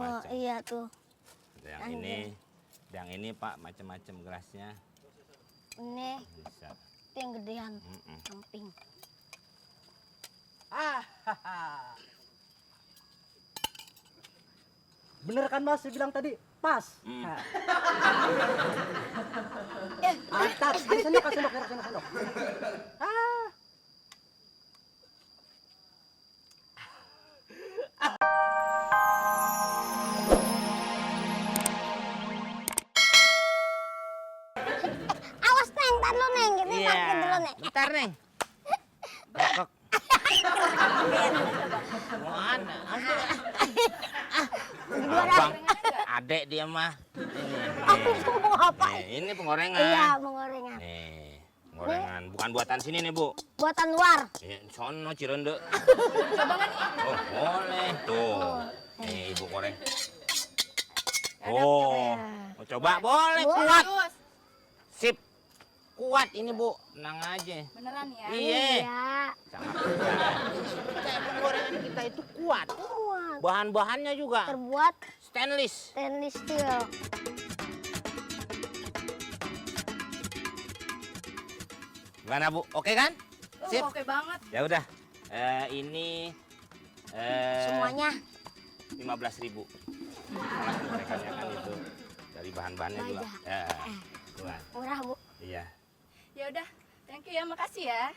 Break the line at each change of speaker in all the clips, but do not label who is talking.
macam-macam.
Oh iya tuh.
Yang ini Pak, macam-macam gelasnya.
Ini
Bisa.
itu yang gedean, yang pink.
Bener kan Mas, saya bilang tadi pas. Mantap, ayo sendok, sendok.
Awas Neng, ntar lu Neng, gitu pakai dulu Neng.
Bentar Neng. Bengkok. Mana? Abang, adek dia mah.
Aku mau ngapain?
Ini penggorengan.
Iya, penggorengan.
Nih, penggorengan. Bukan buatan sini nih, Bu.
Buatan luar.
Sono Cirende. Oh, boleh. Tuh. Nih, Ibu goreng. Oh, mau coba boleh, kuat. Sip. Kuat ini, Bu. Tenang aja.
Beneran ya?
Iya. Sangat kuat. Kayak penggorengan kita itu kuat.
Kuat.
Bahan-bahannya juga
Terbuat
stainless.
stainless steel.
Gimana, Bu? Oke kan? Sip.
Oke banget.
Ya udah. Ini
Semuanya
15.000. Malah penggorengannya kan itu dari bahan-bahannya juga. Ya. Kuat.
murah Bu.
Iya.
Ya udah, thank you ya, makasih ya.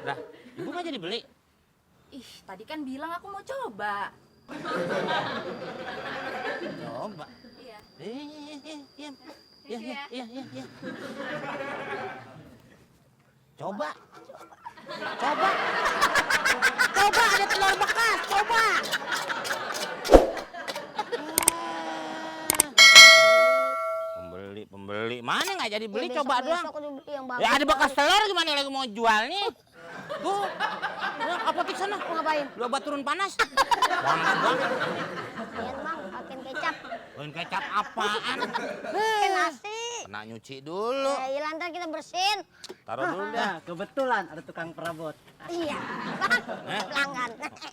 Udah, Ibu nggak jadi beli?
Ih, tadi kan bilang aku mau coba.
Coba.
Iya.
Iya.
Thank you ya.
Iya. Coba. Coba ada telur bekas, coba. Pembeli. Mana nggak jadi beli,
Ya,
coba doang.
besok udah beli yang bagus.
Ya ada bekas telur gimana lagi mau jual nih? Tuh. Ya, apotek sana.
Mau ngapain?
Lu obat turun panas. Panas banget.
Iya Bang, pakein kecap.
Pakein kecap apaan?
Pakein nasi.
Kena nyuci dulu.
Ya, lantar kita bersihin.
Taruh dulu dah.
Nah, kebetulan ada tukang perabot.
Iya, Bang. Pelanggan.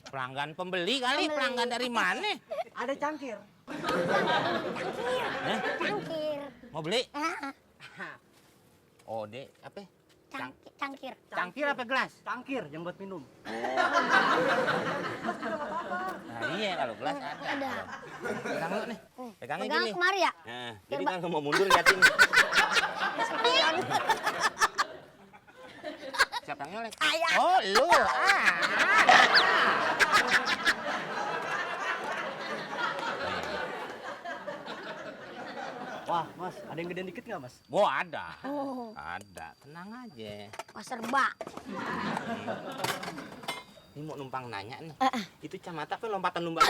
Pelanggan pembeli kali,
Pembeli.
pelanggan dari mana?
Ada cangkir.
Eh,
Cangkir.
mau beli?
Ah,
Oh, dek, apa?
Cangkir.
Cangkir apa gelas?
Cangkir yang buat minum.
Nah, iya kalau gelas ada.
Ada.
Pegang dulu nih. Pegangnya
Pegang
gini.
kemari ya?
Nah, jadi kan mau mundur liatin.
Spion.
Siapa yang nyolek?
Ayah.
Oh, lu.
Wah, Mas, ada yang gedean dikit nggak, Mas?
Wah, ada.
Oh,
Ada. Tenang aja.
serba.
Ini mau numpang nanya nih. Itu camata apa lompatan lumba?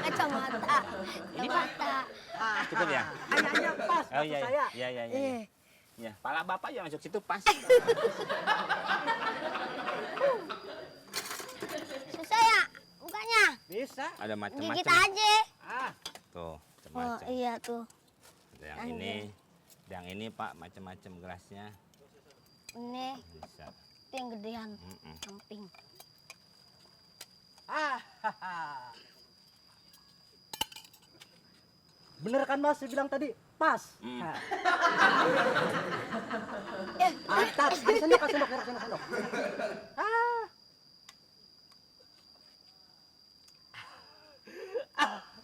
Kacamata.
Ini, Pak.
Kacamata.
Cukup ya?
Hanya pas,
Oh
maksud
iya,
saya.
iya.
Iya.
Ya, pala bapak ya masuk situ pas.
Susah ya bukanya?
Bisa.
Ada macam-macam.
Gigit aja.
Tuh,
Oh
macam-macam.
iya tuh.
Yang ini Pak, macam-macam gelasnya.
Ini
Bisa.
itu yang gedean, yang pink.
Bener kan Mas, saya bilang tadi pas. Mantap, ayo sendok, sendok.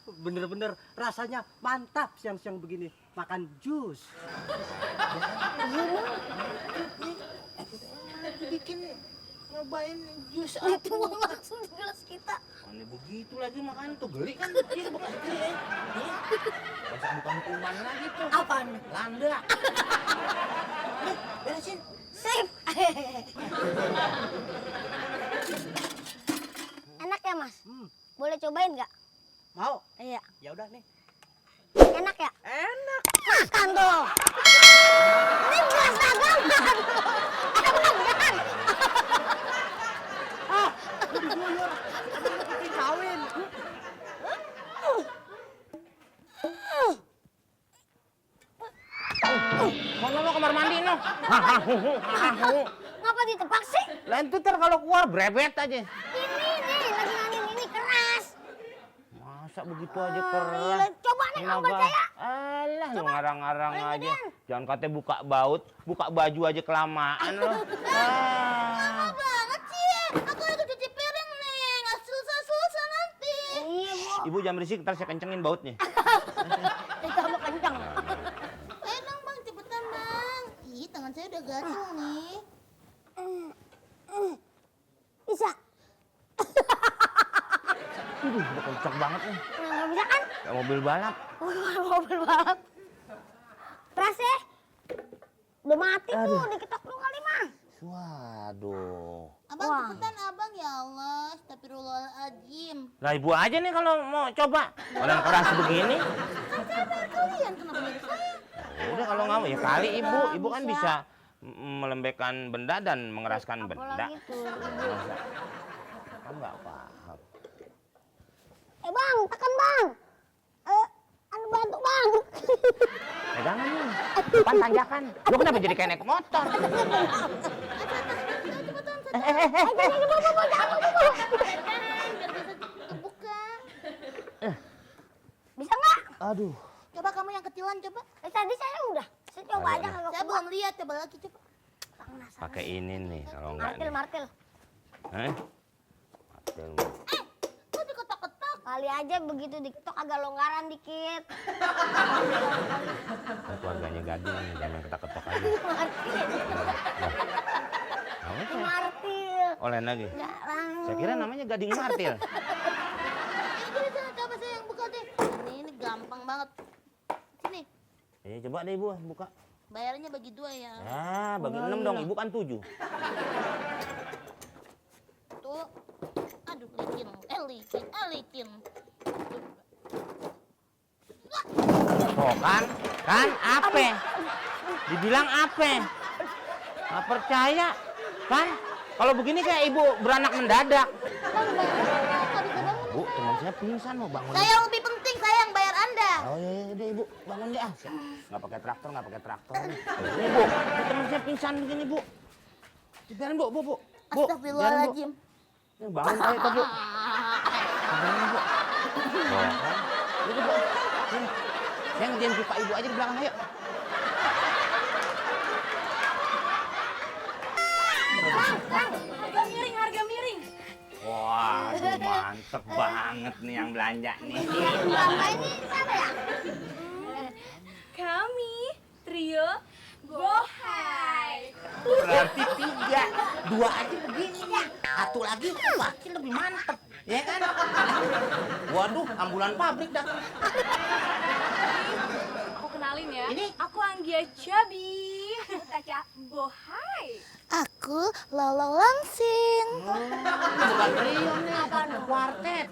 Bener-bener rasanya mantap siang-siang begini makan jus.
Bikin nyobain jus
Itu langsung di gelas kita.
Mana begitu lagi makan tuh geli kan? Iya bekas geli ya. Bukan kuman lagi tuh.
Apaan?
Landa. Beresin.
Sip. Enak ya Mas? Boleh cobain nggak?
Mau?
Iya.
Ya udah nih.
Enak ya?
Enak.
Makan tuh. Ini gelas dagangan. Dagangan.
Kawin.
Mana lo kamar mandi no?
Ngapa ditepak sih?
Lain tuh ntar kalau keluar brebet aja.
Ini lagi angin ini keras.
Masa begitu aja keras?
Coba Neng, Abang percaya.
Alah, lu ngarang-ngarang aja. Jangan katanya buka baut, buka baju aja kelamaan lo.
Lama banget sih. Aku lagi cuci piring nih. Nggak selesai nanti.
Iya, Bu.
Ibu jangan berisik, ntar saya kencengin bautnya.
Tambah kencang.
Ayo dong bang, cepetan bang. Ih, tangan saya udah gatel nih.
Bisa.
Udah kenceng banget nih.
Nggak bisa kan?
Kayak mobil balap.
Mobil balap. Keras ya? Udah mati tuh, diketok dulu kali mah.
Waduh.
Abang
Wah.
cepetan abang, ya Allah. Astagfirullahaladzim.
Lah ibu aja nih kalau mau coba. Orang keras begini.
Kan saya bayar kalian, kenapa nyuruh saya?
Udah kalau nggak mau ya kali ibu. Ibu kan bisa melembekkan benda dan mengeraskan benda.
Apalagi tuh.
Masa? Kan nggak paham.
Bang, tekan bang. Anu bantu bang.
Pegangan nih. Depan tanjakan. Lu kenapa jadi kayak naik motor?
Kebuka.
Bisa nggak?
Aduh.
Coba kamu yang kecilan coba.
Tadi saya udah. Saya coba aja kalau
Saya belum lihat, coba lagi coba.
Pakai ini nih kalau nggak nih.
Martil.
Hah? Martil.
Kok diketok-ketok?
Kali aja begitu diketok agak longgaran dikit.
Kan keluarganya Gading nih, jangan ketok-ketok aja. Apa sih?
Martil.
Oh lain lagi.
Jarang.
Saya kira namanya Gading Martil.
Ini coba saya yang buka deh. Ini gampang banget. Sini,
Coba deh ibu buka.
bayarnya bagi 2 ya.
Ah, bagi 6 dong, ibu kan 7.
Tuh. Aduh, licin.
Oh kan apa? Dibilang apa? Nggak percaya, kan? Kalau begini kayak ibu beranak mendadak. Bu, teman saya pingsan mau bangun.
Saya yang lebih penting, saya yang bayar Anda.
Oh iya, udah ibu bangun deh ah. Nggak pakai traktor nih Ini bu, teman saya pingsan begini bu. Biarin bu. Bu,
Astagfirullahaladzim.
biarin, Bu. Bangun ayo tuh bu. Bangun bu. Oh, kan? Itu bu. Sini. Saya ngerjain pipa ibu aja di belakang ayo.
Harga miring.
Wah, mantep banget nih yang belanja nih.
Bapak ini siapa ya?
Kami trio Bohai.
Berarti 3, 2 aja begini ya. Satu lagi pasti lebih mantep, ya kan? Waduh, ambulan pabrik datang.
Aku kenalin ya.
Ini?
Aku Anggia Cabi. Kakak Bohai.
Aku Lolo Langsing.
Bukan trio nih, kuartet.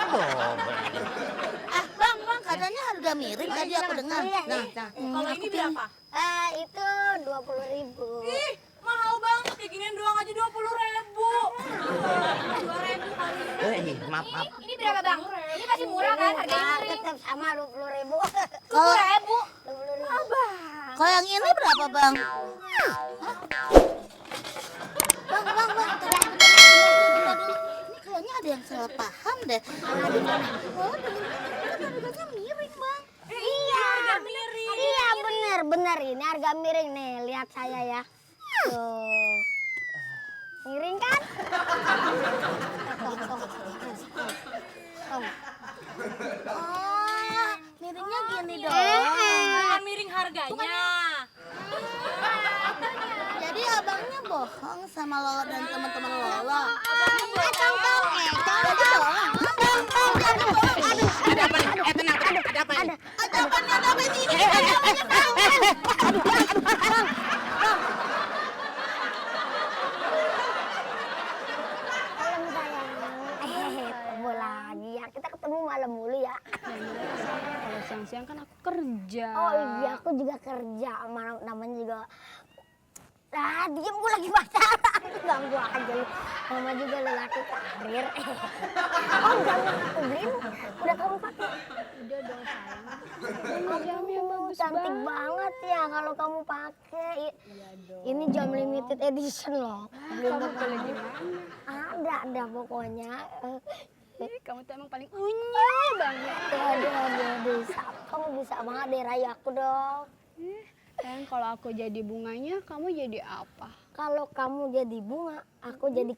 Aduh,
Bang, katanya harga miring tadi aku dengar.
nah.
Kalau ini berapa?
Itu 20.000.
Ih, mahal banget. Kayak ginian doang aja 20.000. 2.000 kali.
Maaf.
Ini berapa bang? Ini masih murah kan harganya miring?
Tetap sama 20.000.
20.000.
20.000.
Abang.
Kalau yang ini berapa, Bang? Bang. Ini kayaknya ada yang salah paham deh. Oh, dengan ini kan harganya miring, Bang.
Iya,
Harga miring.
iya bener ini harga miring nih, lihat saya ya. Tuh. Miring kan?
Oh, miringnya gini dong.
Bukan miring harganya.
Jadi abangnya bohong sama Lolo dan teman-teman Lolo.
Ada apa nih? Tenang. Ada apa ini?
Ada apa ini?
Malam sayang. Ketemu lagi ya. Kita ketemu malam mulu ya.
Kalau siang-siang kan aku kerja.
Oh iya, aku juga kerja. Namanya juga. Diem gue lagi pacaran. Ganggu aja lu. Mama juga lelaki karir. Oh, jangan aku beliin. Udah kamu pakai.
Udah dong sayang. Ini jamnya bagus
Cantik
banget.
banget ya kalau kamu pakai. Ini jam limited edition loh.
Kamu boleh gimana?
Ada pokoknya.
Kamu tuh emang paling unyil banget.
Aduh. Kamu bisa banget deh rayu aku dong.
Sayang, kalau aku jadi bunganya, kamu jadi apa?
Kalau kamu jadi bunga, aku jadi